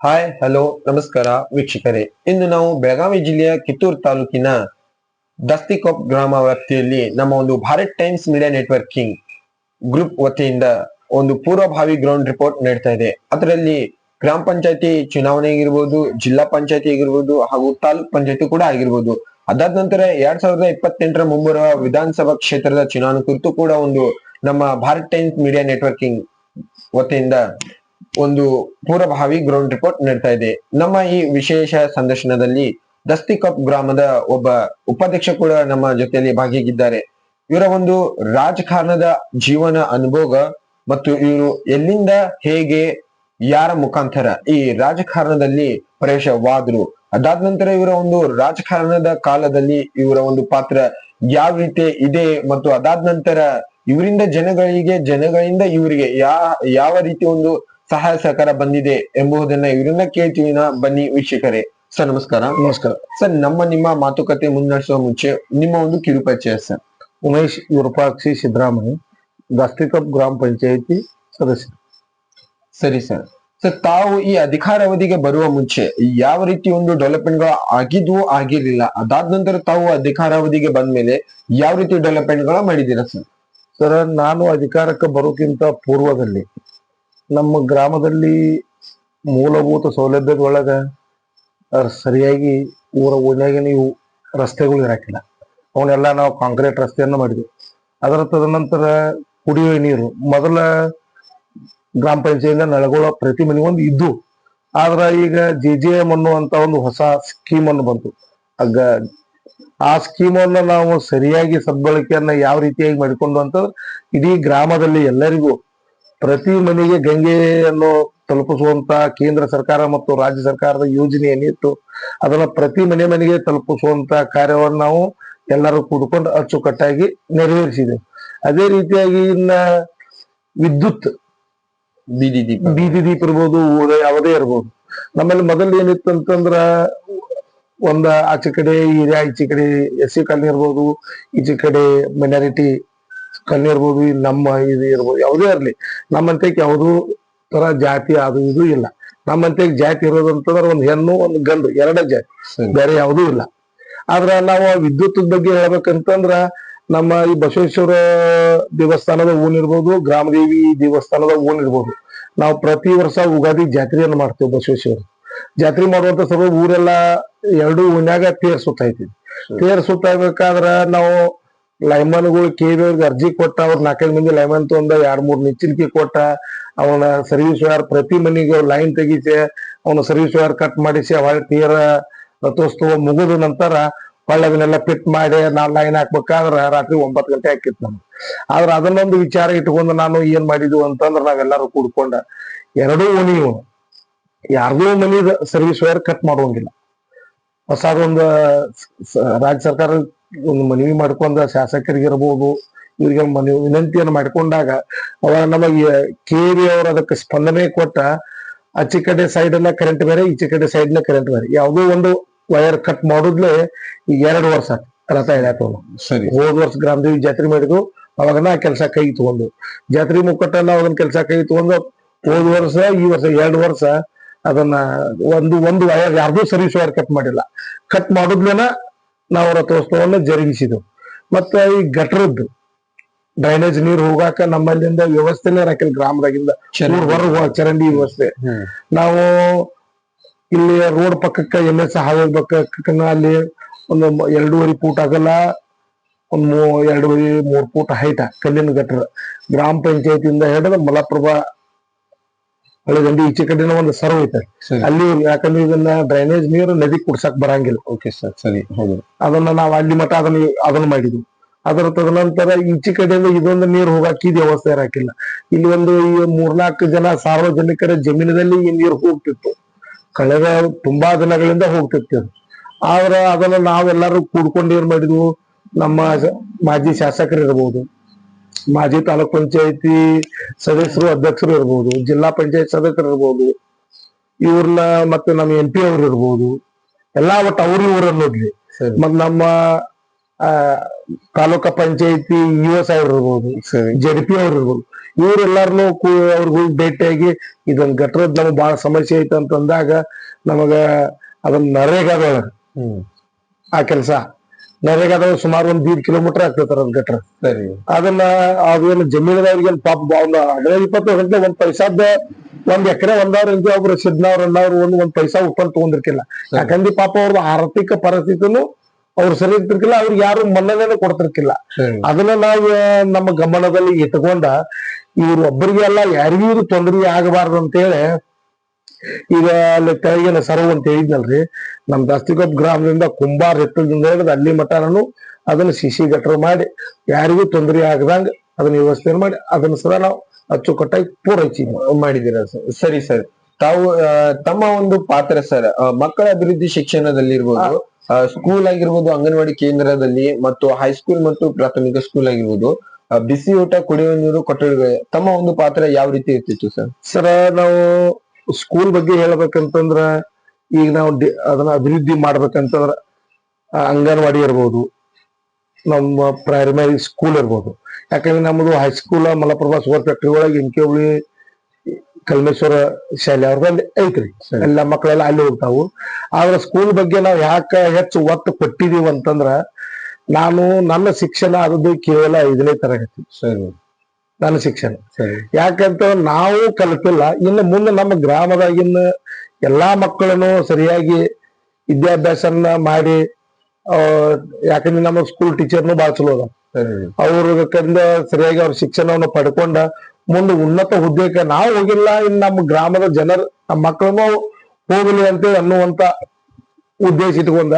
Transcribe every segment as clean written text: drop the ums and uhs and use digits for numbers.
Hi hello ನಮಸ್ಕಾರ ವೀಕ್ಷಕರೇ. ಇಂದು ನಾವು ಬೆಳಗಾವಿ ಜಿಲ್ಲೆಯ ಕಿತ್ತೂರು ತಾಲೂಕಿನ ದಸ್ತಿಕೊಪ್ ಗ್ರಾಮ ವ್ಯಾಪ್ತಿಯಲ್ಲಿ ನಮ್ಮ ಒಂದು Bharat times media networking group ವತಿಯಿಂದ ಒಂದು ಪೂರ್ವಭಾವಿ ಗ್ರೌಂಡ್ ರಿಪೋರ್ಟ್ ನೀಡ್ತಾ ಇದೆ. ಅದರಲ್ಲಿ ಗ್ರಾಮ ಪಂಚಾಯತಿ ಚುನಾವಣೆ ಆಗಿರ್ಬೋದು, ಜಿಲ್ಲಾ ಪಂಚಾಯತಿ ಆಗಿರ್ಬೋದು ಹಾಗೂ ತಾಲೂಕ್ ಪಂಚಾಯತಿ ಕೂಡ ಆಗಿರ್ಬೋದು. ಅದಾದ ನಂತರ 2028ರ ಮುಂಬರುವ ವಿಧಾನಸಭಾ ಕ್ಷೇತ್ರದ ಚುನಾವಣೆ ಕುರಿತು ಕೂಡ ಒಂದು ನಮ್ಮ ಭಾರತ್ ಟೈಮ್ಸ್ ಮೀಡಿಯಾ ನೆಟ್ವರ್ಕಿಂಗ್ ವತಿಯಿಂದ ಒಂದು ಪೂರ್ವಭಾವಿ ಗ್ರೌಂಡ್ ರಿಪೋರ್ಟ್ ನೀಡ್ತಾ ಇದೆ. ನಮ್ಮ ಈ ವಿಶೇಷ ಸಂದರ್ಶನದಲ್ಲಿ ದಸ್ತಿಕೊಪ್ ಗ್ರಾಮದ ಒಬ್ಬ ಉಪಾಧ್ಯಕ್ಷ ಕೂಡ ನಮ್ಮ ಜೊತೆಯಲ್ಲಿ ಭಾಗಿಯಾಗಿದ್ದಾರೆ. ಇವರ ಒಂದು ರಾಜಕಾರಣದ ಜೀವನ ಅನುಭವ ಮತ್ತು ಇವರು ಎಲ್ಲಿಂದ ಹೇಗೆ ಯಾರ ಮುಖಾಂತರ ಈ ರಾಜಕಾರಣದಲ್ಲಿ ಪ್ರವೇಶವಾದ್ರು, ಅದಾದ ನಂತರ ಇವರ ಒಂದು ರಾಜಕಾರಣದ ಕಾಲದಲ್ಲಿ ಇವರ ಒಂದು ಪಾತ್ರ ಯಾವ ರೀತಿ ಇದೆ ಮತ್ತು ಅದಾದ ನಂತರ ಇವರಿಂದ ಜನಗಳಿಂದ ಇವರಿಗೆ ಯಾವ ರೀತಿ ಒಂದು ಸಹಾಯ ಸಹಕಾರ ಬಂದಿದೆ ಎಂಬುದನ್ನ ಇವರಿಂದ ಕೇಳ್ತೀವಿ. ಬನ್ನಿ ವೀಕ್ಷಕರೇ. ಸರ್ ನಮಸ್ಕಾರ. ನಮಸ್ಕಾರ ಸರ್, ನಿಮ್ಮ ಮಾತುಕತೆ ಮುನ್ನಡೆಸುವ ಮುಂಚೆ ನಿಮ್ಮ ಒಂದು ಕಿರು ಪರಿಚಯ ಸರ್. ಉಮೇಶ್ ವಿರೂಪಾಕ್ಷಿ ಸಿದ್ದರಾಮಯ್ಯ, ದಸ್ತಿಕೊಪ್ ಗ್ರಾಮ ಪಂಚಾಯತಿ ಸದಸ್ಯ. ಸರಿ ಸರ್. ಸರ್, ತಾವು ಈ ಅಧಿಕಾರಾವಧಿಗೆ ಬರುವ ಮುಂಚೆ ಯಾವ ರೀತಿ ಒಂದು ಡೆವಲಪ್ಮೆಂಟ್ ಗಳು ಆಗಿದ್ವು ಆಗಿರ್ಲಿಲ್ಲ, ಅದಾದ ನಂತರ ತಾವು ಅಧಿಕಾರಾವಧಿಗೆ ಬಂದ ಮೇಲೆ ಯಾವ ರೀತಿ ಡೆವಲಪ್ಮೆಂಟ್ ಗಳ ಮಾಡಿದ್ದೀರಾ ಸರ್? ಸರ್, ನಾನು ಅಧಿಕಾರಕ್ಕೆ ಬರೋಕ್ಕಿಂತ ಪೂರ್ವದಲ್ಲಿ ನಮ್ಮ ಗ್ರಾಮದಲ್ಲಿ ಮೂಲಭೂತ ಸೌಲಭ್ಯದೊಳಗ ಸರಿಯಾಗಿ ಊರ ಓಣ್ಯಾಗ ನೀವು ರಸ್ತೆಗಳು ಇರಾಕಿಲ್ಲ. ಅವನ್ನೆಲ್ಲ ನಾವು ಕಾಂಕ್ರೀಟ್ ರಸ್ತೆಯನ್ನು ಮಾಡಿದ್ವಿ. ಅದರ ತದನಂತರ ಕುಡಿಯುವ ನೀರು ಮೊದಲ ಗ್ರಾಮ ಪಂಚಾಯತಿಯಿಂದ ನಳಗಳ ಪ್ರತಿ ಮನೆಗೊಂದು ಇದ್ದು, ಆದ್ರ ಈಗ JJM ಅನ್ನುವಂತ ಒಂದು ಹೊಸ ಸ್ಕೀಮ್ ಅನ್ನು ಬಂತು. ಆ ಸ್ಕೀಮ್ ಅನ್ನು ನಾವು ಸರಿಯಾಗಿ ಸದ್ಬಳಕೆಯನ್ನ ಯಾವ ರೀತಿಯಾಗಿ ಮಾಡಿಕೊಂಡು ಅಂತಂದ್ರೆ ಇಡೀ ಗ್ರಾಮದಲ್ಲಿ ಎಲ್ಲರಿಗೂ ಪ್ರತಿ ಮನೆಗೆ ಗಂಗೆಯನ್ನು ತಲುಪಿಸುವಂತ ಕೇಂದ್ರ ಸರ್ಕಾರ ಮತ್ತು ರಾಜ್ಯ ಸರ್ಕಾರದ ಯೋಜನೆ ಏನಿತ್ತು ಅದನ್ನ ಪ್ರತಿ ಮನೆಗೆ ತಲುಪಿಸುವಂತ ಕಾರ್ಯವನ್ನು ನಾವು ಎಲ್ಲರೂ ಕೂಡ್ಕೊಂಡು ಅಚ್ಚುಕಟ್ಟಾಗಿ ನೆರವೇರಿಸಿದೆವು. ಅದೇ ರೀತಿಯಾಗಿ ಇನ್ನ ವಿದ್ಯುತ್, ಬೀದಿ ದೀಪ ಇರ್ಬೋದು, ಯಾವುದೇ ಇರ್ಬೋದು. ನಮ್ಮಲ್ಲಿ ಮೊದಲು ಏನಿತ್ತು ಅಂತಂದ್ರ ಆಚೆ ಕಡೆ ಹಿರಿಯ, ಈಚೆ ಕಡೆ SC ಕಾಲನಿ ಇರ್ಬೋದು, ಈಚೆ ಕಡೆ ಮೈನಾರಿಟಿ ಕಾಲನಿ ಇರ್ಬೋದು, ನಮ್ಮ ಇದು ಇರ್ಬೋದು, ಯಾವುದೇ ಇರ್ಲಿ ನಮ್ಮಂತಕ್ಕೆ ಯಾವುದೂ ತರ ಜಾತಿ ಅದು ಇದು ಇಲ್ಲ. ನಮ್ಮಂತಕ್ಕೆ ಜಾತಿ ಇರೋದಂತಂದ್ರೆ ಒಂದು ಹೆಣ್ಣು ಒಂದು ಗಂಡು, ಎರಡೇ ಜಾತಿ, ಬೇರೆ ಯಾವುದೂ ಇಲ್ಲ. ಆದ್ರ ನಾವು ವಿದ್ಯುತ್ ಬಗ್ಗೆ ಹೇಳ್ಬೇಕಂತಂದ್ರ ನಮ್ಮ ಈ ಬಸವೇಶ್ವರ ದೇವಸ್ಥಾನದ ಊನ್ ಇರ್ಬೋದು, ಗ್ರಾಮದೇವಿ ದೇವಸ್ಥಾನದ ಊನ್ ಇರ್ಬೋದು, ನಾವು ಪ್ರತಿ ವರ್ಷ ಯುಗಾದಿ ಜಾತ್ರೆಯನ್ನು ಮಾಡ್ತೇವೆ. ಬಸವೇಶ್ವರ ಜಾತ್ರೆ ಮಾಡುವಂತ ಸಲ ಊರೆಲ್ಲ ಎರಡು ಊನ್ಯಾಗ ತೇರ್ ಸುತ್ತಾಯ್ತಿದ್ವಿ. ತೇರ್ ಸುತ್ತಾಗಬೇಕಾದ್ರ ನಾವು ಲೈಮನ್ಗಳು KBವ್ರಿಗೆ ಅರ್ಜಿ ಕೊಟ್ಟ, ಅವ್ರ 4-5 ಮಂದಿ ಲೈಮನ್ ತೊಂದ 2-3 ನಿಚ್ಚಣಿಕೆ ಕೊಟ್ಟ, ಅವನ ಸರ್ವಿಸ್ ವೈರ್ ಪ್ರತಿ ಮನೆಗೆ ಲೈನ್ ತೆಗಿಸಿ ಅವನ ಸರ್ವಿಸ್ ವೈರ್ ಕಟ್ ಮಾಡಿಸಿ ಅವಾಗ ತೀರ ರಥೋತ್ಸವ ಮುಗಿದ ನಂತರ ಅದನ್ನೆಲ್ಲ ಫಿಟ್ ಮಾಡಿ ನಾವು ಲೈನ್ ಹಾಕ್ಬೇಕಾದ್ರ ರಾತ್ರಿ 9 ಗಂಟೆ ಹಾಕಿತ್ತು ನಮ್ಗೆ. ಆದ್ರ ಅದನ್ನೊಂದು ವಿಚಾರ ಇಟ್ಕೊಂಡು ನಾನು ಏನ್ ಮಾಡಿದ್ವು ಅಂತಂದ್ರ ನಾವೆಲ್ಲರೂ ಕೂಡ್ಕೊಂಡ ಎರಡೂ ಓಣಿಯು ಯಾರ್ದೋ ಮನಿದ ಸರ್ವಿಸ್ ವೈರ್ ಕಟ್ ಮಾಡುವಂಗಿಲ್ಲ. ಹೊಸದೊಂದು ರಾಜ್ಯ ಸರ್ಕಾರ ಒಂದು ಮನವಿ ಮಾಡ್ಕೊಂಡ ಶಾಸಕರಿಗಿರ್ಬೋದು ಇವರಿಗೆ ವಿನಂತಿಯನ್ನು ಮಾಡ್ಕೊಂಡಾಗ ಅವಾಗ ನಮಗೆ KV ಅವರು ಅದಕ್ಕೆ ಸ್ಪಂದನೆ ಕೊಟ್ಟ, ಆಚೆ ಕಡೆ ಸೈಡ್ ಎಲ್ಲ ಕರೆಂಟ್ ಬೇರೆ, ಈಚೆ ಕಡೆ ಸೈಡ್ ನ ಕರೆಂಟ್ ಬೇರೆ, ಯಾವುದೋ ಒಂದು ವೈರ್ ಕಟ್ ಮಾಡುದ್ಲೆ ಈಗ 2 ವರ್ಷ ರಥ ಎಳ್ಯಾತವನು. ಹೋದ್ ವರ್ಷ ಗ್ರಾಮದೇವಿ ಜಾತ್ರೆ ಮಾಡಿದ್ವು, ಅವಾಗನ ಆ ಕೆಲಸ ಕೈ ತಗೊಂಡು ಜಾತ್ರೆ ಮುಕ್ಕಟ್ಟನ ಅದನ್ನ ಕೆಲಸ ಕೈ ತಗೊಂಡು ಹೋದ್ ವರ್ಷ ಈ ವರ್ಷ 2 ವರ್ಷ ಅದನ್ನ ಒಂದು ವೈರ್ ಯಾರ್ದೂ ಸರ್ವಿಸ್ ವೈರ್ ಕಟ್ ಮಾಡಿಲ್ಲ. ಕಟ್ ಮಾಡುದ್ಲೇನ ನಾವು ರಥೋತ್ಸವನ್ನ ಜರುಗಿಸಿದೆವು. ಮತ್ತ ಈ ಗಟ್ರದ್ದು ಡ್ರೈನೇಜ್ ನೀರು ಹೋಗಾಕ ನಮ್ಮಲ್ಲಿಂದ ವ್ಯವಸ್ಥೆನೇ ಹಾಕಿಲ್ಲ. ಗ್ರಾಮದಾಗಿಂದ ಹೊರಗೆ ಚರಂಡಿ ವ್ಯವಸ್ಥೆ ನಾವು ಇಲ್ಲಿ ರೋಡ್ ಪಕ್ಕಕ್ಕ MS ಹಾವೇರಿ ಪಕ್ಕಕ್ಕ ಅಲ್ಲಿ ಒಂದು 2.5 ಫೂಟ್ ಆಗಲ್ಲ, ಒಂದು 2.5-3 ಫೂಟ್ ಹೈಟ್ ಕಲ್ಲಿನ ಗಟ್ರ ಗ್ರಾಮ ಪಂಚಾಯತಿಯಿಂದ ಹಿಡಿದ ಮಲಪ್ರಭಾ ಹಳೆದಂಡಿ ಈಚೆ ಕಡೆನ ಒಂದು ಸರ್ವ್ ಐತೆ ಅಲ್ಲಿ. ಯಾಕಂದ್ರೆ ಇದನ್ನ ಡ್ರೈನೇಜ್ ನೀರು ನದಿ ಕುಡ್ಸಕ್ ಬರಂಗಿಲ್ಲ. ಓಕೆ ಸರ್, ಸರಿ, ಹೌದು. ಅದನ್ನ ನಾವು ಅಲ್ಲಿ ಮಠ ಅದನ್ನ ಮಾಡಿದ್ವಿ. ಅದರ ತದನಂತರ ಈಚೆ ಕಡೆಯಿಂದ ಇದೊಂದು ನೀರು ಹೋಗಾಕ ಇದು ವ್ಯವಸ್ಥೆ ಇರಾಕಿಲ್ಲ. ಇಲ್ಲಿ ಒಂದು 3-4 ಜನ ಸಾರ್ವಜನಿಕರ ಜಮೀನಿನಲ್ಲಿ ಈ ನೀರು ಹೋಗ್ತಿತ್ತು. ಕಳೆದ ತುಂಬಾ ದಿನಗಳಿಂದ ಹೋಗ್ತಿತ್ತು. ಆದ್ರ ಅದನ್ನ ನಾವೆಲ್ಲರೂ ಕೂಡ್ಕೊಂಡು ಏನ್ ಮಾಡಿದ್ವು, ನಮ್ಮ ಮಾಜಿ ಶಾಸಕರು ಇರ್ಬೋದು, ಮಾಜಿ ತಾಲೂಕ್ ಪಂಚಾಯತಿ ಸದಸ್ಯರು ಅಧ್ಯಕ್ಷರು ಇರ್ಬೋದು, ಜಿಲ್ಲಾ ಪಂಚಾಯತ್ ಸದಸ್ಯರು ಇರ್ಬೋದು, ಇವ್ರನ್ನ ಮತ್ತೆ ನಮ್ಮ MP ಅವ್ರು ಇರ್ಬೋದು, ಎಲ್ಲಾ ಒಟ್ಟು ಅವ್ರ ಊರನ್ನೋದ್ಲಿ. ಮತ್ ನಮ್ಮ ಆ ತಾಲೂಕಾ ಪಂಚಾಯತಿ US ಅವ್ರು ಇರ್ಬೋದು, ಸರಿ JDP ಅವ್ರು ಇರ್ಬೋದು, ಇವ್ರೆಲ್ಲಾರನು ಅವ್ರಿಗೆ ಭೇಟಿಯಾಗಿ ಇದೊಂದ್ ಗಟ್ರದ ನಮಗ್ ಬಹಳ ಸಮಸ್ಯೆ ಐತೆ ಅಂತಂದಾಗ ನಮಗ ಅದನ್ನ ನರೇಗಾದೊಳಗ ಹ್ಮ್ ಆ ಕೆಲಸ ನರೇಗಾದೊಳಗ ಸುಮಾರು 1.5 ಕಿಲೋಮೀಟರ್ ಆಗ್ತೈತಾರ ಅದ್ ಗಟ್ರ. ಸರಿ ಅದನ್ನ ಅದೇನು ಜಮೀನದವ್ರಿಗೆ ಪಾಪ 15-20 ಗಂಟೆ ಒಂದ್ ಪೈಸಾದ 1 ಎಕರೆ ಒಂದವ್ರ ಇಂಜಿ ಒಬ್ರು ಸಿದ್ನವ್ರ ಅನ್ನವ್ರು ಒಂದ್ ಪೈಸಾ ಉತ್ಪನ್ನ ತಗೊಂಡಿರ್ಕಿಲ್ಲ. ಯಾಕಂದ್ರೆ ಪಾಪ ಅವ್ರದ್ದು ಆರ್ಥಿಕ ಪರಿಸ್ಥಿತಿನೂ ಅವ್ರು ಸರಿ ಇರ್ತಿರ್ಕಿಲ್ಲ, ಅವ್ರಿಗೆ ಯಾರು ಮನ್ನಣೆನೂ ಕೊಡ್ತಿರ್ಕಿಲ್ಲ. ಸರಿ ಅದನ್ನ ನಾವು ನಮ್ಮ ಗಮನದಲ್ಲಿ ಇಟ್ಕೊಂಡ ಇವ್ರು ಒಬ್ಬರಿಗೆ ಅಲ್ಲ ಯಾರಿಗೂ ಇದು ತೊಂದರೆ ಆಗಬಾರ್ದು ಅಂತೇಳಿ ಈಗ ಅಲ್ಲಿ ತೆಳಗಿನ ಸರ್ವ್ ಅಂತ ಹೇಳಿದ್ನಲ್ರಿ, ನಮ್ ದಸ್ತಿಕೊಪ್ಪ ಗ್ರಾಮದಿಂದ ಕುಂಬಾರ್ ಹಿತ್ತಲದಿಂದ ಹಿಡಿದು ಅಲ್ಲಿ ಮಠನು ಅದನ್ನ ಸಿಸಿ ಗಟ್ರ ಮಾಡಿ ಯಾರಿಗೂ ತೊಂದರೆ ಆಗದಂಗ ಅದನ್ನ ವ್ಯವಸ್ಥೆ ಮಾಡಿ ಅದನ್ನ ಸರ ನಾವು ಅಚ್ಚುಕಟ್ಟಾಗಿ ಪೂರೈಸಿದ್ವಿ. ಮಾಡಿದ್ದೀರಾ ಸರ್? ಸರಿ ಸರ್, ತಾವು ತಮ್ಮ ಒಂದು ಪಾತ್ರ ಸರ್ ಮಕ್ಕಳ ಅಭಿವೃದ್ಧಿ ಶಿಕ್ಷಣದಲ್ಲಿರ್ಬೋದು, ಸ್ಕೂಲ್ ಆಗಿರ್ಬೋದು, ಅಂಗನವಾಡಿ ಕೇಂದ್ರದಲ್ಲಿ ಮತ್ತು ಹೈಸ್ಕೂಲ್ ಮತ್ತು ಪ್ರಾಥಮಿಕ ಸ್ಕೂಲ್ ಆಗಿರ್ಬೋದು, ಬಿಸಿ ಊಟ, ಕುಡಿಯುವ ನೀರು, ಕೊಠಡಿಗಳು, ತಮ್ಮ ಒಂದು ಪಾತ್ರ ಯಾವ ರೀತಿ ಇರ್ತಿತ್ತು ಸರ್? ಸರ ನಾವು ಸ್ಕೂಲ್ ಬಗ್ಗೆ ಹೇಳ್ಬೇಕಂತಂದ್ರ ಈಗ ನಾವು ಅದನ್ನ ಅಭಿವೃದ್ಧಿ ಮಾಡ್ಬೇಕಂತಂದ್ರ ಅಂಗನವಾಡಿ ಇರ್ಬೋದು, ನಮ್ಮ ಪ್ರೈಮರಿ ಸ್ಕೂಲ್ ಇರ್ಬೋದು. ಯಾಕಂದ್ರೆ ನಮ್ಮದು ಹೈಸ್ಕೂಲ್ ಮಲಪ್ರಭಾ ಶುಗರ್ ಫ್ಯಾಕ್ಟ್ರಿ ಒಳಗೆ ಇಂಕೆಹುಳಿ ಕಲ್ಮೇಶ್ವರ ಶಾಲೆ ಅವ್ರದ್ದು ಐತ್ರಿ. ಎಲ್ಲ ಮಕ್ಕಳೆಲ್ಲ ಅಲ್ಲಿ ಹೋಗ್ತಾವು. ಆದ್ರೆ ಸ್ಕೂಲ್ ಬಗ್ಗೆ ನಾವು ಯಾಕೆ ಹೆಚ್ಚು ಒತ್ತು ಕೊಟ್ಟಿದೀವಿ ಅಂತಂದ್ರ ನಾನು ನನ್ನ ಶಿಕ್ಷಣ ಆದದ್ದು ಕೇವಲ 5ನೇ ತರಗತಿ ಸರಿ ನನ್ನ ಶಿಕ್ಷಣ. ಸರಿ ಯಾಕಂತ ನಾವು ಕಲಿತಿಲ್ಲ. ಇನ್ನು ಮುಂದೆ ನಮ್ಮ ಗ್ರಾಮದಾಗಿನ ಎಲ್ಲಾ ಮಕ್ಕಳನ್ನು ಸರಿಯಾಗಿ ವಿದ್ಯಾಭ್ಯಾಸನ ಮಾಡಿ ಯಾಕಂದ್ರೆ ನಮ್ಮ ಸ್ಕೂಲ್ ಟೀಚರ್ನು ಬಾಳ ಚಲೋ ಅದ. ಅವ್ರ ಕಡೆಯಿಂದ ಸರಿಯಾಗಿ ಅವ್ರ ಶಿಕ್ಷಣವನ್ನು ಪಡ್ಕೊಂಡ ಮುಂದೆ ಉನ್ನತ ಹುದ್ದೆಗೆ ನಾವು ಹೋಗಿಲ್ಲ, ಇನ್ನು ನಮ್ಮ ಗ್ರಾಮದ ಜನರು ನಮ್ಮ ಮಕ್ಕಳನ್ನು ಹೋಗಲಿ ಅಂತೇಳಿ ಅನ್ನುವಂತ ಉದ್ದೇಶ ಇಟ್ಕೊಂಡ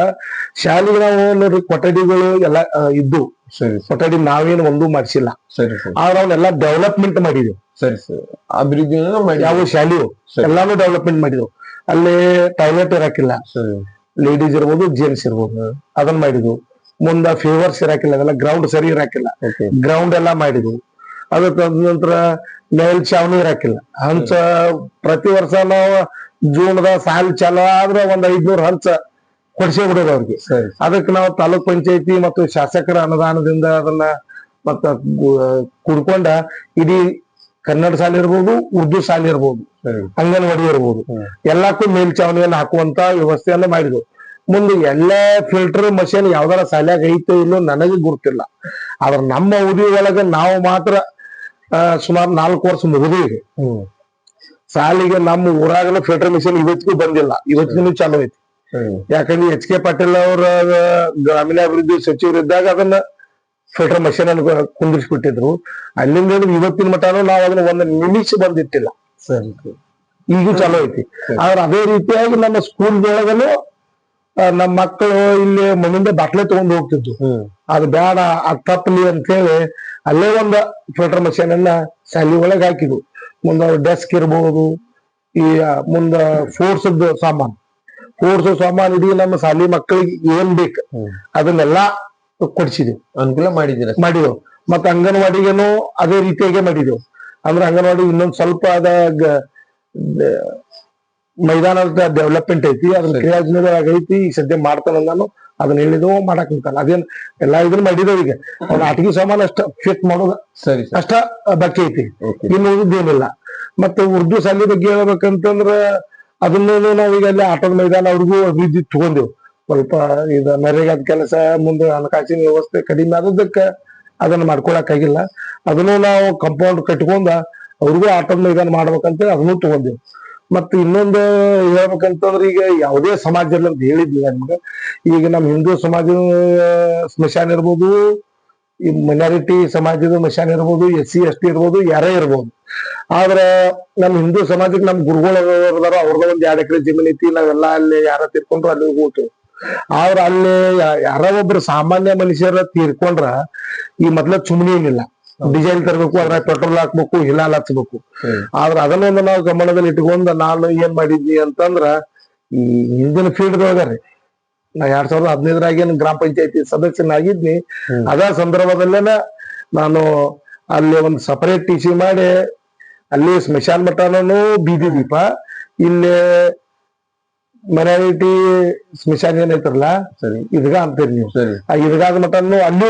ಶಾಲೆಗೆ ನಾವು ನೋಡ್ರಿ ಕೊಠಡಿಗಳು ಎಲ್ಲ ಇದ್ದು. ಸರಿ ಕೊಠಡಿ ನಾವೇನು ಒಂದೂ ಮಾಡಿಸಿಲ್ಲ. ಸರಿ ಸರಿ ಆದ್ರೆ ಅವನ್ನೆಲ್ಲ ಡೆವಲಪ್ಮೆಂಟ್ ಮಾಡಿದೆವು. ಸರಿ ಸರಿ ಅಭಿವೃದ್ಧಿಯನ್ನು ಮಾಡಿ ಯಾವ ಶಾಲೆಯು ಎಲ್ಲಾನು ಡೆವಲಪ್ಮೆಂಟ್ ಮಾಡಿದೆವು. ಅಲ್ಲಿ ಟಾಯ್ಲೆಟ್ ಇರಾಕಿಲ್ಲ, ಸರಿ ಲೇಡೀಸ್ ಇರ್ಬೋದು ಜೆಂಟ್ಸ್ ಇರ್ಬೋದು, ಅದನ್ನ ಮಾಡಿದ್ವು. ಮುಂದ ಫೇವರ್ಸ್ ಇರಾಕಿಲ್ಲ, ಅದೆಲ್ಲ ಗ್ರೌಂಡ್ ಸರಿ ಇರಾಕಿಲ್ಲ, ಗ್ರೌಂಡ್ ಎಲ್ಲಾ ಮಾಡಿದ್ವು. ಅದಕ್ಕ ನಂತರ ಮೇಲ್ ಚಾವಣಿ ಇರಾಕಿಲ್ಲ, ಹಂಚ ಪ್ರತಿ ವರ್ಷ ನಾವು ಜೂನ್ದ ಸಾಲ್ ಚಾಲು ಆದ್ರೆ 500 ಹಂಚ ಕೊಡ್ಸೇ ಬಿಡೋದು ಅವ್ರಿಗೆ. ಅದಕ್ಕೆ ನಾವು ತಾಲೂಕ್ ಪಂಚಾಯತಿ ಮತ್ತು ಶಾಸಕರ ಅನುದಾನದಿಂದ ಅದನ್ನ ಮತ್ತ ಕುಡ್ಕೊಂಡ ಇಡೀ ಕನ್ನಡ ಶಾಲೆ ಇರ್ಬೋದು, ಉರ್ದು ಶಾಲೆ ಇರ್ಬೋದು, ಅಂಗನವಾಡಿ ಇರ್ಬೋದು, ಎಲ್ಲಕ್ಕೂ ಮೇಲ್ಚಾವಣಿಯನ್ನು ಹಾಕುವಂತ ವ್ಯವಸ್ಥೆಯನ್ನ ಮಾಡಿದ್ವು. ಮುಂದೆ ಎಲ್ಲಾ ಫಿಲ್ಟರ್ ಮಷೀನ್ ಯಾವ್ದಾರ ಶಾಲ್ಯಾಗ ಐತೆ ಇಲ್ಲೋ ನನಗೆ ಗುರ್ತಿಲ್ಲ. ಆದ್ರ ನಮ್ಮ ಅವಧಿ ಒಳಗ ನಾವು ಮಾತ್ರ ಸುಮಾರು 4 ವರ್ಷ ಮುಗಿದೀವಿ. ಶಾಲೆಗೆ ನಮ್ಮ ಊರಾಗನ ಫಿಲ್ಟರ್ ಮಿಷನ್ ಇವತ್ತಿಗೂ ಬಂದಿಲ್ಲ, ಇವತ್ತಿಗೂ ಚಾಲು ಐತಿ. ಯಾಕಂದ್ರೆ HK ಪಾಟೀಲ್ ಅವರ ಗ್ರಾಮೀಣಾಭಿವೃದ್ಧಿ ಸಚಿವರಿದ್ದಾಗ ಅದನ್ನ ಫಿಲ್ಟರ್ ಮಷೀನ್ ಅನ್ನು ಕುಂದಿರಿಸ್ಬಿಟ್ಟಿದ್ರು. ಅಲ್ಲಿಂದ ಇವತ್ತಿನ ಮಟ್ಟನೂ ನಾವು ಅದನ್ನ ಒಂದು ನಿಮಿಷ ಬಂದಿಟ್ಟಿಲ್ಲ. ಸರಿ ಈಗೂ ಚಾಲು ಐತಿ. ಆದ್ರೆ ಅದೇ ರೀತಿಯಾಗಿ ನಮ್ಮ ಸ್ಕೂಲ್ದೊಳಗನು ನಮ್ಮ ಮಕ್ಕಳು ಇಲ್ಲಿ ಮನೆಯಿಂದ ಬಾಟ್ಲೆ ತಗೊಂಡು ಹೋಗ್ತಿದ್ರು. ಅದು ಬೇಡ, ಅದ್ ತಪ್ಪಲಿ ಅಂತ ಹೇಳಿ ಅಲ್ಲೇ ಒಂದು ಫಿಲ್ಟರ್ ಮಷೀನ್ ಅನ್ನ ಶಾಲೆ ಒಳಗೆ ಹಾಕಿದ್ವು. ಮುಂದ ಡೆಸ್ಕ್ ಇರ್ಬೋದು, ಈ ಮುಂದ ಫೋರ್ಸ್ ಸಾಮಾನು ಇಡೀ ನಮ್ಮ ಶಾಲೆ ಮಕ್ಕಳಿಗೆ ಏನ್ ಬೇಕು ಅದನ್ನೆಲ್ಲಾ ಕೊಡ್ಸಿದೆವು, ಅನುಕೂಲ ಮಾಡಿದೆವು. ಮತ್ತ ಅಂಗನವಾಡಿಗೇನು ಅದೇ ರೀತಿಯಾಗಿ ಮಾಡಿದೆವು. ಅಂದ್ರೆ ಅಂಗನವಾಡಿ ಇನ್ನೊಂದ್ ಸ್ವಲ್ಪ ಮೈದಾನದ ಡೆವಲಪ್ಮೆಂಟ್ ಐತಿ, ಅದ್ರ ಕ್ರಿಯಾಜನದಾಗ ಐತಿ. ಈಗ ಸದ್ಯ ಮಾಡ್ತಾನ ನಾನು ಅದನ್ನ ಹೇಳಿದವು ಮಾಡಕ್ ನಿಂತಾನ. ಅದೇನ್ ಎಲ್ಲಾ ಇದನ್ನ ಮಾಡಿದೆವು. ಈಗ ಅವ್ನ ಆಟಿಕೆ ಸಾಮಾನು ಅಷ್ಟ ಫಿಟ್ ಮಾಡೋದು ಅಷ್ಟ ಬಾಕಿ ಐತಿ, ಇನ್ನು ಉಳಿದೇನಿಲ್ಲ. ಮತ್ತೆ ಉರ್ದು ಶಾಲೆ ಬಗ್ಗೆ ಹೇಳ್ಬೇಕಂತಂದ್ರ ಅದನ್ನು ನಾವೀಗ ಅಲ್ಲಿ ಆಟದ ಮೈದಾನ ಅವ್ರಿಗೂ ಅಭಿವೃದ್ಧಿ ತಗೊಂಡೆವು. ಸ್ವಲ್ಪ ಇದು ನರೇಗಾದ ಕೆಲಸ, ಮುಂದೆ ಹಣಕಾಸಿನ ವ್ಯವಸ್ಥೆ ಕಡಿಮೆ ಆದದಕ್ಕೆ ಅದನ್ನ ಮಾಡ್ಕೊಳಕ್ಕಾಗಿಲ್ಲ. ಅದನ್ನು ನಾವು ಕಂಪೌಂಡ್ ಕಟ್ಕೊಂಡ ಅವ್ರಿಗೂ ಆಟದ ಮೈದಾನ ಮಾಡ್ಬೇಕಂತೇಳಿ ಅದನ್ನು ತಗೊಂಡೆವು. ಮತ್ತೆ ಇನ್ನೊಂದು ಹೇಳ್ಬೇಕಂತಂದ್ರೆ ಈಗ ಯಾವುದೇ ಸಮಾಜದಲ್ಲಿ ಅಂತ ಹೇಳಿದ್ವಿ ನಮ್ಗೆ, ಈಗ ನಮ್ ಹಿಂದೂ ಸಮಾಜದ ಸ್ಮಶಾನ ಇರ್ಬೋದು, ಈ ಮೈನಾರಿಟಿ ಸಮಾಜದ ಸ್ಮಶಾನ ಇರ್ಬೋದು, SC ST ಇರ್ಬೋದು, ಯಾರೇ ಇರ್ಬೋದು. ಆದ್ರ ನಮ್ ಹಿಂದೂ ಸಮಾಜಕ್ಕೆ ನಮ್ ಗುರುಗಳು ಅವ್ರದ ಒಂದ್ 2 ಎಕರೆ ಜಮೀನ್ ಐತಿ. ನಾವೆಲ್ಲ ಅಲ್ಲಿ ಯಾರ ತೀರ್ಕೊಂಡ್ರು ಅಲ್ಲಿ ಹೋಗ್ತೇವೆ. ಆದ್ರ ಅಲ್ಲಿ ಯಾರ ಒಬ್ರು ಸಾಮಾನ್ಯ ಮನುಷ್ಯರ ತೀರ್ಕೊಂಡ್ರ ಈ ಮೊದ್ಲ ಚುಮ್ನಿ ಏನಿಲ್ಲ, ಡಿಸೈನ್ ತರಬೇಕು, ಅದ್ರ ಪೆಟ್ರೋಲ್ ಹಾಕ್ಬೇಕು, ಹಿಲಾಲ್ ಹಚ್ಬೇಕು. ಆದ್ರ ಅದನ್ನೊಂದು ನಾವು ಗಮನದಲ್ಲಿ ಇಟ್ಕೊಂಡ ನಾನು ಏನ್ ಮಾಡಿದ್ವಿ ಅಂತಂದ್ರ ಈ ಹಿಂದಿನ ಫೀಲ್ಡ್ ಒಳಗಾರಿ ನಾ 2015 ಗ್ರಾಮ ಪಂಚಾಯತಿ ಸದಸ್ಯನಾಗಿದ್ನಿ. ಅದ ಸಂದರ್ಭದಲ್ಲೇನ ನಾನು ಅಲ್ಲಿ ಒಂದು ಸಪರೇಟ್ TC ಮಾಡಿ ಅಲ್ಲಿ ಸ್ಮಶಾನ ಮಠನೂ ಬೀದಿ ದೀಪ, ಇಲ್ಲಿ ಮೈನಾರಿಟಿ ಸ್ಮಶಾನ ಏನೈತ್ರಲ್ಲ ಸರಿ ಇದಗ ಅಂತೀರಿ ನೀವು. ಸರಿ ಆ ಇದಗಾದ ಮಟನ್ನು ಅಲ್ಲೂ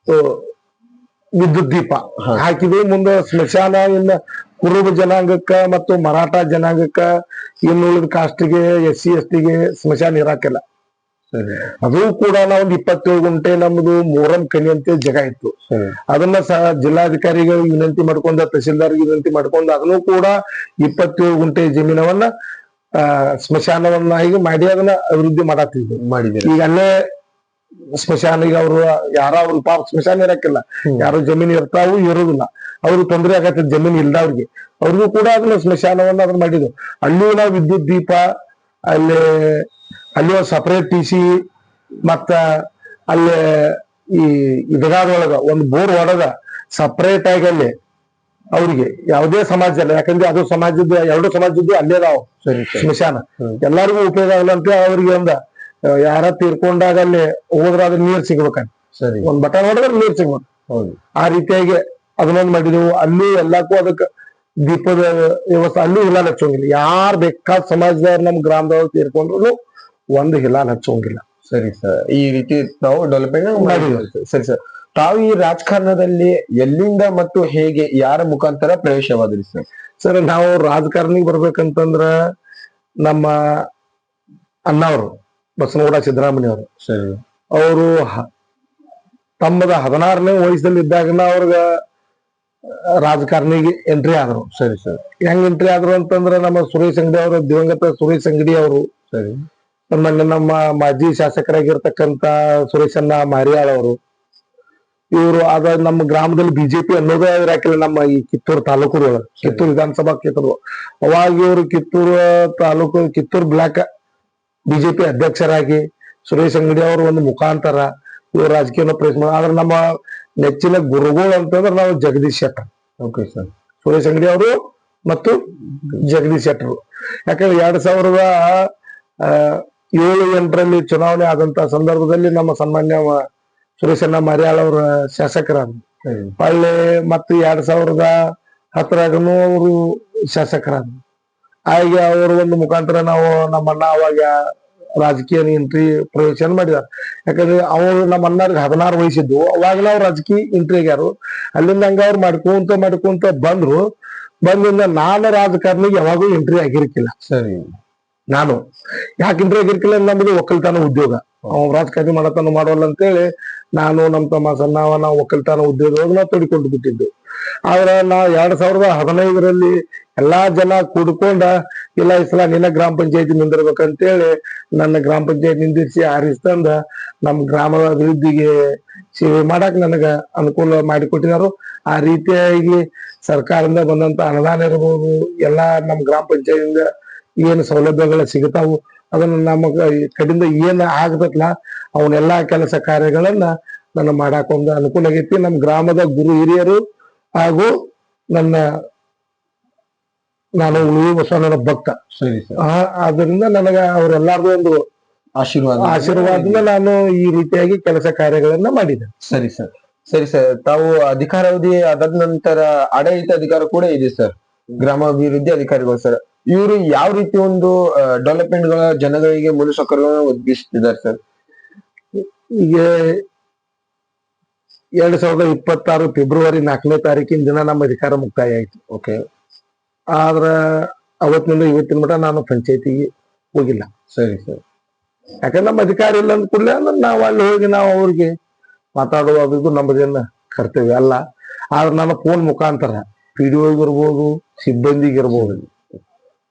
ಆ, ವಿದ್ಯುತ್ ದೀಪ ಹಾ. ಹಾಕಿದ್ವಿ. ಮುಂದೆ ಸ್ಮಶಾನ ಇನ್ನ ಕುರುಬ ಜನಾಂಗಕ್ಕ ಮತ್ತು ಮರಾಠ ಜನಾಂಗಕ್ಕ ಇನ್ನುಳಿದ ಕಾಸ್ಟಿಗೆ SC ST ಸ್ಮಶಾನ ಇರಾಕಿಲ್ಲ. ಸರಿ ಅದು ಕೂಡ ನಾವು 27 ಗುಂಟೆ ನಮ್ದು ಮೂರಂ ಕಣಿ ಅಂತ ಜಾಗ ಇತ್ತು. ಸರಿ ಅದನ್ನ ಜಿಲ್ಲಾಧಿಕಾರಿಗಳು ವಿನಂತಿ ಮಾಡ್ಕೊಂಡ, ತಹಶೀಲ್ದಾರ್ ವಿನಂತಿ ಮಾಡ್ಕೊಂಡ, ಅದನ್ನು ಕೂಡ 27 ಗುಂಟೆ ಜಮೀನವನ್ನ ಸ್ಮಶಾನವನ್ನಾಗಿ ಮಾಡಿ ಅದನ್ನ ಅಭಿವೃದ್ಧಿ ಮಾಡತ್ತಿದ್ವಿ. ಮಾಡಿದ್ದೀರಿ. ಈಗ ಅಲ್ಲೇ ಸ್ಮಶಾನ ಈಗ ಅವ್ರು ಅವ್ರ ಪಾಪ ಸ್ಮಶಾನ ಇರಕ್ಕಿಲ್ಲ, ಯಾರು ಜಮೀನ್ ಇರ್ತಾವು ಇರೋದಿಲ್ಲ, ಅವ್ರಿಗೆ ತೊಂದರೆ ಆಗತ್ತೆ ಜಮೀನ್ ಇಲ್ದವ್ರಿಗೆ, ಅವ್ರಿಗೂ ಕೂಡ ಅದನ್ನ ಸ್ಮಶಾನವನ್ನ ಅದನ್ನ ಮಾಡಿದ್ವು. ಅಲ್ಲಿಯೂ ನಾವು ವಿದ್ಯುತ್ ದೀಪ, ಅಲ್ಲಿ ಒಂದು ಸಪರೇಟ್ TC, ಮತ್ತ ಅಲ್ಲಿ ಈ ಇದಗಾದೊಳಗ ಒಂದು ಬೋರ್ ಹೊಡೆದ ಸಪರೇಟ್ ಆಗಿ ಅಲ್ಲಿ ಅವ್ರಿಗೆ ಯಾವುದೇ ಸಮಾಜ ಅಲ್ಲ, ಯಾಕಂದ್ರೆ ಅದು ಸಮಾಜದ ಎರಡು ಸಮಾಜದ್ದು ಅಲ್ಲೇ ಅದಾವ ಸರಿ ಸ್ಮಶಾನ. ಎಲ್ಲರಿಗೂ ಉಪಯೋಗ ಆಗಲಂತ ಅವ್ರಿಗೆ ಯಾರ ತೀರ್ಕೊಂಡಾಗ ಅಲ್ಲಿ ಹೋದ್ರ ಅದ್ರ ನೀರ್ ಸಿಗ್ಬೇಕಂತ, ಸರಿ ಒಂದ್ ಬಟನ್ ಹೊಡೆದ್ರೆ ನೀರ್ ಸಿಗ್ಬೇಕು. ಹೌದು ಆ ರೀತಿಯಾಗಿ ಅದನ್ನೊಂದ್ ಮಾಡಿದೆವು. ಅಲ್ಲಿ ಎಲ್ಲಕ್ಕೂ ಅದಕ್ಕೆ ದೀಪದ ವ್ಯವಸ್ಥೆ, ಅಲ್ಲಿ ಹಿಲಾಲ್ ಹಚ್ಚೋಂಗಿಲ್ಲ. ಯಾರ್ ಬೇಕಾದ ಸಮಾಜದವ್ರು ನಮ್ ಗ್ರಾಮದವ್ರು ತೀರ್ಕೊಂಡ್ರು ಒಂದು ಹಿಲಾಲ್ ಹಚ್ಚೋಂಗಿಲ್ಲ. ಸರಿ ಸರ್, ಈ ರೀತಿ ನಾವು ಡೆವಲಪ್ಮೆಂಟ್ ಮಾಡಿದ್ದೀವಿ. ಸರಿ ಸರ್, ತಾವು ಈ ರಾಜಕಾರಣದಲ್ಲಿ ಎಲ್ಲಿಂದ ಮತ್ತು ಹೇಗೆ ಯಾರ ಮುಖಾಂತರ ಪ್ರವೇಶವಾದ್ರಿ ಸರ್? ಸರ್, ನಾವು ರಾಜಕಾರಣಿಗೆ ಬರ್ಬೇಕಂತಂದ್ರ ನಮ್ಮ ಅಣ್ಣವರು ಬಸನಗೌಡ ಸಿದ್ದರಾಮಯ್ಯ ಅವರು, ಸರಿ ಅವರು ತಮ್ಮದ 16ನೇ ವಯಸ್ಸಲ್ಲಿ ಇದ್ದಾಗನ ಅವ್ರಿಗೆ ರಾಜಕಾರಣಿಗೆ ಎಂಟ್ರಿ ಆದ್ರು. ಸರಿ ಸರ್, ಹೆಂಗ್ ಎಂಟ್ರಿ ಆದ್ರು ಅಂತಂದ್ರ ನಮ್ಮ ಸುರೇಶ್ ಅಂಗಡಿ ಅವರು, ದಿವಂಗತ ಸುರೇಶ್ ಅಂಗಡಿ ಅವರು, ಸರಿ ನಮ್ಮ ಮಾಜಿ ಶಾಸಕರಾಗಿರ್ತಕ್ಕಂತ ಸುರೇಶಣ್ಣ ಮಾರಿಯಾಳ್ ಅವರು, ಇವರು ಅದ ನಮ್ಮ ಗ್ರಾಮದಲ್ಲಿ ಬಿಜೆಪಿ ಅನ್ನೋದೇ ಇರಾಕಿಲ್ಲ. ನಮ್ಮ ಈ ಕಿತ್ತೂರು ತಾಲೂಕು, ಕಿತ್ತೂರು ವಿಧಾನಸಭಾ ಕ್ಷೇತ್ರ, ಅವಾಗ ಇವರು ಕಿತ್ತೂರು ತಾಲೂಕು, ಕಿತ್ತೂರು ಬ್ಲಾಕ್ ಬಿಜೆಪಿ ಅಧ್ಯಕ್ಷರಾಗಿ ಸುರೇಶ್ ಅಂಗಡಿ ಅವರು ಒಂದು ಮುಖಾಂತರ ಇವರು ರಾಜಕೀಯ ಪ್ರವೇಶ ಮಾಡಿ. ಆದ್ರೆ ನಮ್ಮ ನೆಚ್ಚಿನ ಗುರುಗಳು ಅಂತಂದ್ರೆ ನಾವು ಜಗದೀಶ್ ಶೆಟ್ಟರ್. ಓಕೆ ಸರ್, ಸುರೇಶ್ ಅಂಗಡಿ ಅವರು ಮತ್ತು ಜಗದೀಶ್ ಶೆಟ್ಟರು. ಯಾಕಂದ್ರೆ 2007-8ರಲ್ಲಿ ಚುನಾವಣೆ ಆದಂತ ಸಂದರ್ಭದಲ್ಲಿ ನಮ್ಮ ಸನ್ಮಾನ್ಯ ಸುರೇಶಣ್ಣ ಮಾರಿಯಾಳ್ ಅವರ ಶಾಸಕರಾದ್ರು. ಒಳ್ಳೆ ಮತ್ತೆ 2010ರಾಗನು ಅವರು ಶಾಸಕರಾದ್ರು. ಹಾಗೆ ಅವರ ಒಂದು ಮುಖಾಂತರ ನಾವು ನಮ್ಮಣ್ಣ ಅವಾಗ ರಾಜಕೀಯ ಎಂಟ್ರಿ ಪ್ರವೇಶ ಮಾಡಿದಾರೆ. ಯಾಕಂದ್ರೆ ಅವ್ರು ನಮ್ಮ ಅಣ್ಣವ್ರಿಗೆ 16 ವಯಸ್ಸಿದ್ದು, ಅವಾಗಲೇ ಅವ್ರು ರಾಜಕೀಯ ಎಂಟ್ರಿ ಆಗ್ಯಾರು. ಅಲ್ಲಿಂದ ಹಂಗ ಅವ್ರು ಮಾಡ್ಕೊಂತ ಬಂದ್ರು. ಬಂದಿಂದ ನಾನು ರಾಜಕಾರಣಿಗೆ ಯಾವಾಗೂ ಎಂಟ್ರಿ ಆಗಿರ್ಕಿಲ್ಲ. ಸರಿ, ನಾನು ಯಾಕೆ ಎಂಟ್ರಿ ಆಗಿರ್ಕಿಲ್ಲ, ನಮ್ದು ಒಕ್ಕಲ್ತನ ಉದ್ಯೋಗ, ರಾಜಕಾರಣಿ ಮಾಡತನ ಮಾಡೋಲ್ಲ ಅಂತೇಳಿ ನಾನು ನಮ್ಮ ತಮ್ಮ ಸಣ್ಣವ ನಾವು ಒಕ್ಕಲ್ತನ ಉದ್ಯೋಗದಾಗ ನಾವು ತೊಡಿಕೊಂಡು ಬಿಟ್ಟಿದ್ದು. ಆದ್ರೆ ನಾವು 2015ರಲ್ಲಿ ಎಲ್ಲಾ ಜನ ಕೂಡ್ಕೊಂಡ, ಇಲ್ಲ ಈ ಸಲ ನಿನ್ನ ಗ್ರಾಮ ಪಂಚಾಯತಿ ನಿಂದಿರ್ಬೇಕಂತೇಳಿ ನನ್ನ ಗ್ರಾಮ ಪಂಚಾಯತ್ ನಿಂದಿರಿಸಿ ಆರಿಸ್ತಂದ ನಮ್ ಗ್ರಾಮದ ಅಭಿವೃದ್ಧಿಗೆ ಸೇವೆ ಮಾಡಕ್ ನನಗ ಅನುಕೂಲ ಮಾಡಿಕೊಟ್ಟಿದಾರು. ಆ ರೀತಿಯಾಗಿ ಸರ್ಕಾರದಿಂದ ಬಂದಂತ ಅನುದಾನ ಇರ್ಬೋದು, ಎಲ್ಲಾ ನಮ್ ಗ್ರಾಮ ಪಂಚಾಯತಿಯಿಂದ ಏನು ಸೌಲಭ್ಯಗಳು ಸಿಗುತ್ತಾವು ಅದನ್ನ ನಮ್ಮ ಕಡೆಯಿಂದ ಏನ್ ಆಗಬೇಕಲ್ಲ ಅವನ್ನೆಲ್ಲಾ ಕೆಲಸ ಕಾರ್ಯಗಳನ್ನ ನನ್ನ ಮಾಡಾಕ ಒಂದು ಅನುಕೂಲ ಆಗೈತಿ. ನಮ್ ಗ್ರಾಮದ ಗುರು ಹಿರಿಯರು ಹಾಗೂ ನಾನು ಉಳುವಿ ಬಸವಣ್ಣನ ಭಕ್ತ. ಸರಿ ಸರ್, ಆದ್ರಿಂದ ನನಗ ಅವರೆಲ್ಲಾರ್ದು ಒಂದು ಆಶೀರ್ವಾದದಿಂದ ನಾನು ಈ ರೀತಿಯಾಗಿ ಕೆಲಸ ಕಾರ್ಯಗಳನ್ನ ಮಾಡಿದೆ. ಸರಿ ಸರ್, ಸರಿ ಸರ್, ತಾವು ಅಧಿಕಾರಾವಧಿ ಅದಾದ ನಂತರ ಆಡಳಿತ ಅಧಿಕಾರ ಕೂಡ ಇದೆ ಸರ್, ಗ್ರಾಮಾಭಿವೃದ್ಧಿ ಅಧಿಕಾರಿಗಳು ಸರ್. ಇವರು ಯಾವ ರೀತಿ ಒಂದು ಡೆವಲಪ್ಮೆಂಟ್ ಗಳ ಜನಗಳಿಗೆ ಮೂಲಸೌಕರ್ಯಗಳನ್ನು ಒದಗಿಸುತ್ತಿದ್ದಾರೆ ಸರ್? ಈಗ 2026 ಫೆಬ್ರವರಿ 4ನೇ ತಾರೀಕಿನ ದಿನ ನಮ್ಮ ಅಧಿಕಾರ ಮುಕ್ತಾಯ ಆಯ್ತು. ಓಕೆ, ಆದ್ರ ಅವತ್ತಿನಿಂದ ಇವತ್ತಿನ ಮಟ ನಾನು ಪಂಚಾಯತಿಗೆ ಹೋಗಿಲ್ಲ. ಸರಿ ಸರ್, ಯಾಕಂದ್ರೆ ನಮ್ಮ ಅಧಿಕಾರ ಇಲ್ಲ ಅಂದ ಕೂಡಲೇ ಅಂದ್ರೆ ನಾವು ಅಲ್ಲಿ ಹೋಗಿ ನಾವು ಅವ್ರಿಗೆ ಮಾತಾಡುವುದು ನಮ್ಮದೇನ ಕರ್ತವ್ಯ ಅಲ್ಲ. ಆದ್ರೆ ನನ್ನ ಫೋನ್ ಮುಖಾಂತರ PDO ಇರ್ಬೋದು, ಸಿಬ್ಬಂದಿಗಿರ್ಬೋದು,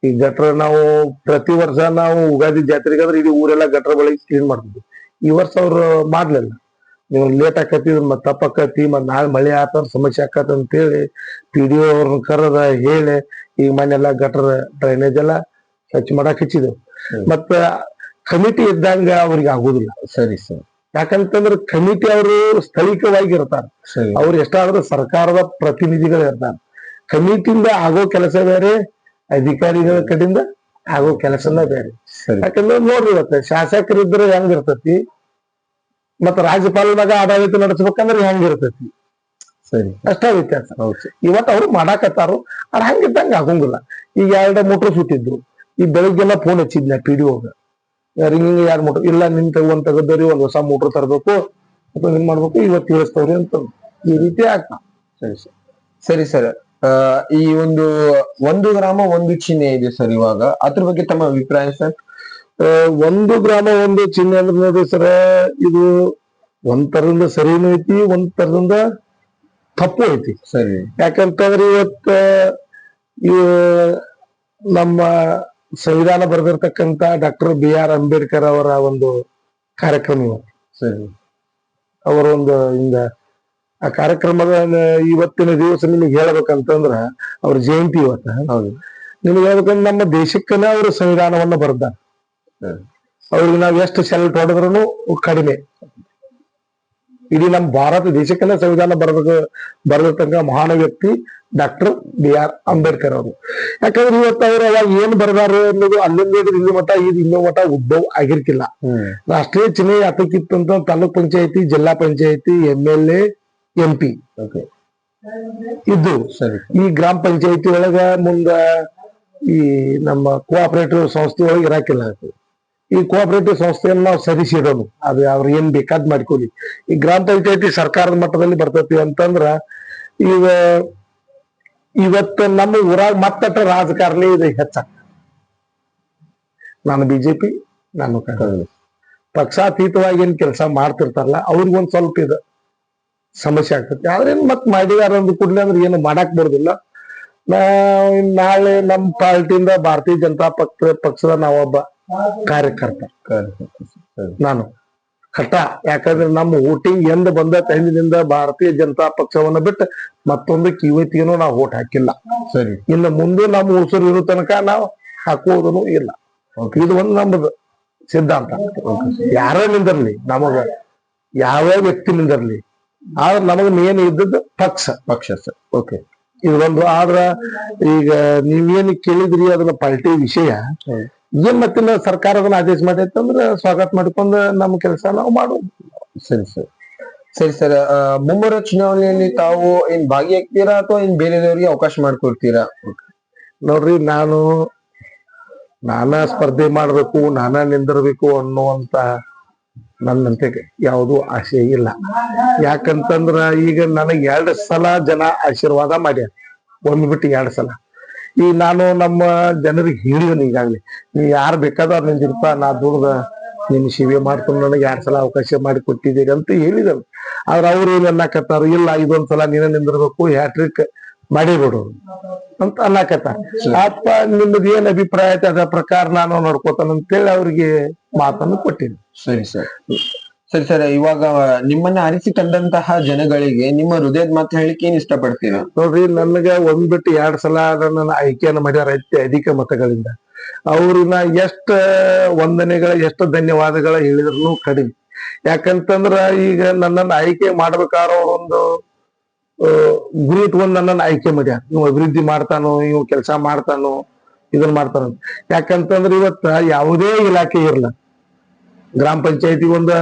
ಈ ಗಟ್ರ ನಾವು ಪ್ರತಿ ವರ್ಷ ನಾವು ಉಗಾದಿ ಜಾತ್ರೆಗಾದ್ರೆ ಇಡೀ ಊರೆಲ್ಲ ಗಟ್ರ ಬಳಿ ಕ್ಲೀನ್ ಮಾಡ್ತಿದ್ವಿ. ಈ ವರ್ಷ ಅವ್ರು ಮಾಡ್ಲಿಲ್ಲ. ನೀವು ಲೇಟ್ ಆಕತಿ, ಮತ್ ತಪ್ಪಾಕತಿ, ಮತ್ ನಾಳೆ ಮಳೆ ಆತ ಸಮಸ್ಯೆ ಆಕತ್ ಅಂತೇಳಿ PDO ಅವ್ರನ್ನ ಕರೆದ ಹೇಳಿ ಈಗ ಮನೆಲ್ಲ ಗಟ್ರ ಡ್ರೈನೇಜ್ ಎಲ್ಲ ಸ್ವಚ್ಛ ಮಾಡಕ್ ಹಚ್ಚಿದೆವು. ಮತ್ತ ಕಮಿಟಿ ಇದ್ದಂಗ ಅವ್ರಿಗೆ ಆಗುದಿಲ್ಲ. ಸರಿ ಸರ್, ಯಾಕಂತಂದ್ರೆ ಕಮಿಟಿ ಅವರು ಸ್ಥಳೀಯವಾಗಿ ಇರ್ತಾರೆ, ಅವ್ರು ಎಷ್ಟಾದ್ರೂ ಸರ್ಕಾರದ ಪ್ರತಿನಿಧಿಗಳು ಇರ್ತಾರೆ. ಕಮಿಟಿಯಿಂದ ಆಗೋ ಕೆಲಸ ಬೇರೆ, ಅಧಿಕಾರಿಗಳ ಕಡೆಯಿಂದ ಆಗೋ ಕೆಲಸನ ಬೇರೆ. ಯಾಕಂದ್ರೆ ನೋಡ್ರಿ, ಇವತ್ತು ಶಾಸಕರಿದ್ರೆ ಹೆಂಗ್ ಇರ್ತತಿ, ಮತ್ತ ರಾಜ್ಯಪಾಲನಾಗ ಆಡಳಿತ ನಡೆಸ್ಬೇಕಂದ್ರೆ ಹೆಂಗ್ ಇರ್ತತಿ, ಸರಿ ಅಷ್ಟ ವ್ಯತ್ಯಾಸ. ಇವತ್ತು ಅವ್ರು ಮಾಡಾಕತ್ತಾರು, ಅವ್ರ ಹಂಗಿದ್ದಂಗ ಆಗೋಂಗಿಲ್ಲ. ಈಗ 2 ಮೋಟ್ರ್ ಸುಟ್ಟಿದ್ರು, ಈ ಬೆಳಗ್ಗೆಲ್ಲ ಫೋನ್ ಹಚ್ಚಿದ್ನ PDO ರಿಂಗಿಂಗ್ ಯಾರು ಮೋಟರ್ ಇಲ್ಲ ನಿನ್ ಒಂದ್ ತೆಗದ್ರಿ ಒಂದ್ ಹೊಸ ಮೋಟರ್ ತರಬೇಕು ಅಥವಾ ಏನ್ ಮಾಡ್ಬೇಕು ಇವತ್ತು ತಿಳಿಸ್ತವ್ರಿ ಅಂತ ಈ ರೀತಿ ಆಗ್ತಾ. ಸರಿ ಸರ್. ಸರಿ ಸರ್, ಈ ಒಂದು ಗ್ರಾಮ ಒಂದು ಚಿಹ್ನೆ ಇದೆ ಸರ್, ಇವಾಗ ಅದ್ರ ಬಗ್ಗೆ ತಮ್ಮ ಅಭಿಪ್ರಾಯ ಸರ್? ಒಂದು ಗ್ರಾಮ ಒಂದು ಚಿಹ್ನೆ ಅಂದ್ರೆ ನೋಡಿ ಸರ, ಇದು ಒಂದ್ ತರದಿಂದ ಸರಿನೂ ಐತಿ, ಒಂದ್ ತರದಿಂದ ತಪ್ಪು ಐತಿ. ಸರಿ. ಯಾಕಂತಂದ್ರೆ ಇವ ನಮ್ಮ ಸಂವಿಧಾನ ಬರೆದಿರ್ತಕ್ಕಂತ ಡಾಕ್ಟರ್ BR ಅಂಬೇಡ್ಕರ್ ಅವರ ಒಂದು ಕಾರ್ಯಕ್ರಮ ಇವತ್ತು. ಸರಿ. ಅವರ ಒಂದು ಹಿಂಗ ಆ ಕಾರ್ಯಕ್ರಮದ ಇವತ್ತಿನ ದಿವಸ ನಿಮಗೆ ಹೇಳ್ಬೇಕಂತಂದ್ರ ಅವ್ರ ಜಯಂತಿ ಇವತ್ತ. ಹೌದು. ನಿಮ್ಗೆ ಹೇಳ್ಬೇಕಂದ್ರೆ ನಮ್ಮ ದೇಶಕ್ಕನ ಅವರು ಸಂವಿಧಾನವನ್ನ ಬರ್ದಾರ. ಅವ್ರಿಗೆ ನಾವ್ ಎಷ್ಟು ಸೆಲ್ಯೂಟ್ ಹೊಡೆದ್ರು ಕಡಿಮೆ. ಇಡೀ ನಮ್ಮ ಭಾರತ ದೇಶಕ್ಕನ್ನ ಸಂವಿಧಾನ ಬರೆದಿರ್ತಕ್ಕ ಮಹಾನ್ ವ್ಯಕ್ತಿ ಡಾಕ್ಟರ್ BR ಅಂಬೇಡ್ಕರ್ ಅವರು. ಯಾಕಂದ್ರೆ ಇವತ್ತು ಅವ್ರು ಅವಾಗ ಏನ್ ಬರ್ದಾರ ಅನ್ನೋದು ಅಲ್ಲಿಂದ ಇಲ್ಲಿ ಮಠ ಇನ್ನೂ ಮಠ ಉದ್ಭವ ಆಗಿರ್ತಿಲ್ಲ. ರಾಷ್ಟ್ರೀಯ ಚಿಹ್ನೆ ಯಾತಕ್ಕಿತ್ತಂತ ತಾಲೂಕ್ ಪಂಚಾಯತಿ, ಜಿಲ್ಲಾ ಪಂಚಾಯತಿ, MLA, MP ಇದ್ದು ಈ ಗ್ರಾಮ ಪಂಚಾಯತಿ ಒಳಗ ಮುಂದ ಈ ನಮ್ಮ ಕೋಆಪರೇಟಿವ್ ಸಂಸ್ಥೆ ಒಳಗೆ ಇರಾಕಿಲ್ಲ. ಈ ಕೋಆಪರೇಟಿವ್ ಸಂಸ್ಥೆಯನ್ನ ನಾವು ಸರಿಸಿಡೋದು, ಅದು ಅವ್ರು ಏನ್ ಬೇಕಾದ್ ಮಾಡ್ಕೊಳ್ಳಿ. ಈ ಗ್ರಾಮ ಪಂಚಾಯತಿ ಸರ್ಕಾರದ ಮಟ್ಟದಲ್ಲಿ ಬರ್ತೈತಿ ಅಂತಂದ್ರ ಈಗ ಇವತ್ತು ನಮ್ಮ ಊರಾಗ ಮತ್ತಟ ರಾಜಕಾರಣಿ ಇದು ಹೆಚ್ಚ. ನಾನು BJP, ನಾನು ಪಕ್ಷಾತೀತವಾಗಿ ಏನ್ ಕೆಲಸ ಮಾಡ್ತಿರ್ತಾರಲ್ಲ ಅವ್ರಿಗೊಂದ್ ಸ್ವಲ್ಪ ಇದು ಸಮಸ್ಯೆ ಆಗ್ತೈತಿ. ಆದ್ರೆ ಮತ್ ಮಾಡಿದಾರ ಅಂದ್ ಕೂಡಲೇ ಅಂದ್ರೆ ಏನು ಮಾಡಾಕ್ ಬರೋದಿಲ್ಲ. ನಾಳೆ ನಮ್ಮ ಪಾರ್ಟಿಯಿಂದ ಭಾರತೀಯ ಜನತಾ ಪಕ್ಷದ ನಾವೊಬ್ಬ ಕಾರ್ಯಕರ್ತ ನಾನು ಕಟ್ಟ. ಯಾಕಂದ್ರೆ ನಮ್ಮ ವೋಟಿಂಗ್ ಎಂದ ಬಂದ ಟೈಮಿನಿಂದ ಭಾರತೀಯ ಜನತಾ ಪಕ್ಷವನ್ನ ಬಿಟ್ಟು ಮತ್ತೊಂದಕ್ಕೆ ಇವತ್ತಿಗೇನು ನಾವು ವೋಟ್ ಹಾಕಿಲ್ಲ. ಸರಿ. ಇನ್ನು ಮುಂದೆ ನಮ್ಮ ಉಸಿರು ಇರೋ ತನಕ ನಾವು ಹಾಕುವುದನ್ನು ಇಲ್ಲ. ಇದು ಒಂದು ನಮ್ಮದು ಸಿದ್ಧಾಂತ. ಯಾರ ನಿಂದಿರ್ಲಿ, ನಮಗ ಯಾವ ವ್ಯಕ್ತಿ ನಿಂದಿರ್ಲಿ, ಆದ್ರೆ ನಮಗ ಮೇನ್ ಇದ್ದದ್ದು ಪಕ್ಷ ಸರ್. ಓಕೆ. ಇದೊಂದು. ಆದ್ರ ಈಗ ನೀವೇನು ಕೇಳಿದ್ರಿ ಅದನ್ನ ಪಾರ್ಟಿ ವಿಷಯ ಏನ್ ಮತ್ತಿನ ಸರ್ಕಾರ ಅದನ್ನ ಆದೇಶ ಮಾಡೈತೆ ಅಂದ್ರೆ ಸ್ವಾಗತ ಮಾಡ್ಕೊಂಡು ನಮ್ಮ ಕೆಲಸ ನಾವು ಮಾಡೋದು. ಸರಿ ಸರ್. ಸರಿ ಸರ್, ಮುಂಬರುವ ಚುನಾವಣೆಯಲ್ಲಿ ತಾವು ಏನ್ ಭಾಗಿಯಾಗ್ತೀರಾ ಅಥವಾ ಏನ್ ಬೇರೆದವರಿಗೆ ಅವಕಾಶ ಮಾಡ್ಕೊಡ್ತೀರಾ? ನೋಡ್ರಿ, ನಾನಾ ಸ್ಪರ್ಧೆ ಮಾಡ್ಬೇಕು, ನಾನಾ ನಿಂದಿರ್ಬೇಕು ಅನ್ನುವಂತ ನನ್ನಂತೆ ಯಾವುದು ಆಸೆ ಇಲ್ಲ. ಯಾಕಂತಂದ್ರ ಈಗ ನನಗೆ 2 ಸಲ ಜನ ಆಶೀರ್ವಾದ ಮಾಡ್ಯಾರ, ಒಂದ್ ಬಿಟ್ಟು 2 ಸಲ. ಈಗ ನಾನು ನಮ್ಮ ಜನರಿಗೆ ಹೇಳಿದನು ಈಗಾಗ್ಲಿ, ನೀವ್ ಯಾರು ಬೇಕಾದವ್ರು ನಿಂದಿರ್ಪ, ನಾ ದುಡ್ದ ನಿಮ್ ಸೇವೆ ಮಾಡ್ಕೊಂಡು ನನಗೆ 2 ಸಲ ಅವಕಾಶ ಮಾಡಿ ಕೊಟ್ಟಿದ್ದೀರಿ ಅಂತ ಹೇಳಿದನು. ಆದ್ರೆ ಅವ್ರು ಏನ್ ಅನ್ನಕತ್ತಾರ, ಇಲ್ಲ ಇದೊಂದ್ ಸಲ ನೀನ ನಿಂದಿರ್ಬೇಕು, ಹ್ಯಾಟ್ರಿಕ್ ಮಾಡಿಬಿಡು ಅಂತ ಅನ್ನಕತ್ತಾರ. ಅಪ್ಪ ನಿಮ್ಮದು ಏನ್ ಅಭಿಪ್ರಾಯ ಐತೆ ಅದ್ರ ಪ್ರಕಾರ ನಾನು ನೋಡ್ಕೋತಾನ ಅಂತೇಳಿ ಅವ್ರಿಗೆ ಮಾತನ್ನು ಕೊಟ್ಟಿನಿ. ಸರಿ ಸರ್. ಸರಿ ಸರ್, ಇವಾಗ ನಿಮ್ಮನ್ನ ಆರಿಸಿ ತಂದಂತಹ ಜನಗಳಿಗೆ ನಿಮ್ಮ ಹೃದಯದ ಮಾತು ಹೇಳಿಕೆ ಏನ್ ಇಷ್ಟಪಡ್ತೀರಾ? ನೋಡ್ರಿ, ನನಗ ಒಂದ್ ಬಿಟ್ಟು 2 ಸಲ ನನ್ನ ಆಯ್ಕೆಯನ್ನು ಮಾಡ್ಯಾರ ಅಧಿಕ ಮತಗಳಿಂದ. ಅವ್ರನ್ನ ಎಷ್ಟ ವಂದನೆಗಳ, ಎಷ್ಟು ಧನ್ಯವಾದಗಳ ಹೇಳಿದ್ರು ಕಡಿಮೆ. ಯಾಕಂತಂದ್ರ ಈಗ ನನ್ನನ್ನು ಆಯ್ಕೆ ಮಾಡ್ಬೇಕಾದ್ರೆ ಅವ್ರೊಂದು ಗುರಿ ಇಟ್ಕೊಂಡ್ ನನ್ನನ್ನು ಆಯ್ಕೆ ಮಾಡ್ಯಾರ. ನೀವು ಅಭಿವೃದ್ಧಿ ಮಾಡ್ತಾನೋ, ಇವ್ ಕೆಲಸ ಮಾಡ್ತಾನೋ, ಇದನ್ನ ಮಾಡ್ತಾನ. ಯಾಕಂತಂದ್ರ ಇವತ್ತ ಯಾವುದೇ ಇಲಾಖೆ ಇರ್ಲ, ಗ್ರಾಮ ಪಂಚಾಯತಿ ಒಂದ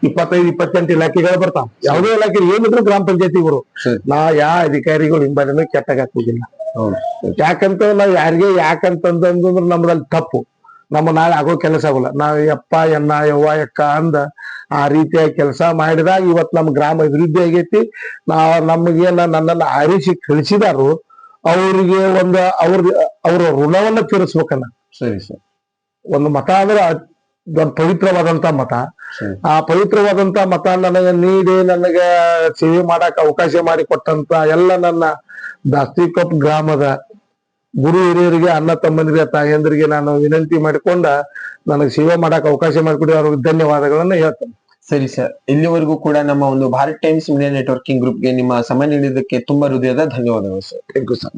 25-28 ಇಲಾಖೆಗಳು ಬರ್ತಾವ. ಯಾವುದೇ ಇಲಾಖೆ ಏನಿದ್ರು ಗ್ರಾಮ ಪಂಚಾಯತಿ ಬರು. ನಾ ಯಾವ ಅಧಿಕಾರಿಗಳು ಹಿಂಬಾಲಿನ ಕೆಟ್ಟಾಗ ಹಾಕುದಿಲ್ಲ. ಯಾಕಂತ ನಾವ್ ಯಾಕಂತಂದ್ರೆ ನಮ್ದಲ್ಲಿ ತಪ್ಪು, ನಮ್ಮ ನಾಳೆ ಆಗೋ ಕೆಲಸ ಆಗೋಲ್ಲ. ನಾವ್ ಯಪ್ಪ ಎನ್ನ ಯವ್ವ ಯಕ್ಕ ಅಂದ ಆ ರೀತಿಯಾಗಿ ಕೆಲಸ ಮಾಡಿದಾಗ ಇವತ್ ನಮ್ ಗ್ರಾಮ ಅಭಿವೃದ್ಧಿ ಆಗೈತಿ. ನಮಗೇನ ನನ್ನನ್ನು ಆರಿಸಿ ಕಳಿಸಿದಾರು ಅವ್ರಿಗೆ ಅವ್ರ ಋಣವನ್ನ ತೀರಿಸ್ಬೇಕನ್ನ. ಸರಿ ಸರ್. ಒಂದು ಮತ ಅಂದ್ರೆ ದೊಡ್ಡ ಪವಿತ್ರವಾದಂತ ಮತ. ಆ ಪವಿತ್ರವಾದಂತ ಮತ ನನಗೆ ನೀಡಿ ನನಗೆ ಸೇವೆ ಮಾಡಕ್ ಅವಕಾಶ ಮಾಡಿ ಕೊಟ್ಟಂತ ಎಲ್ಲ ನನ್ನ ದಾಸ್ತಿಕೊಪ್ಪ ಗ್ರಾಮದ ಗುರು ಹಿರಿಯರಿಗೆ, ಅಣ್ಣ ತಮ್ಮಂದಿರಿಗೆ, ತಾಯಂದ್ರಿಗೆ ನಾನು ವಿನಂತಿ ಮಾಡಿಕೊಂಡ ನನಗೆ ಸೇವೆ ಮಾಡಕ್ ಅವಕಾಶ ಮಾಡಿಕೊಡಿ ಅವ್ರಿಗೆ ಧನ್ಯವಾದಗಳನ್ನ ಹೇಳ್ತೇನೆ. ಸರಿ ಸರ್, ಇಲ್ಲಿವರೆಗೂ ಕೂಡ ನಮ್ಮ ಒಂದು ಭಾರತ್ ಟೈಮ್ಸ್ ಮೀಡಿಯಾ ನೆಟ್ವರ್ಕಿಂಗ್ ಗ್ರೂಪ್ಗೆ ನಿಮ್ಮ ಸಮಯ ನೀಡಿದ್ದಕ್ಕೆ ತುಂಬಾ ಹೃದಯದ ಧನ್ಯವಾದಗಳು ಸರ್. Thank you sir.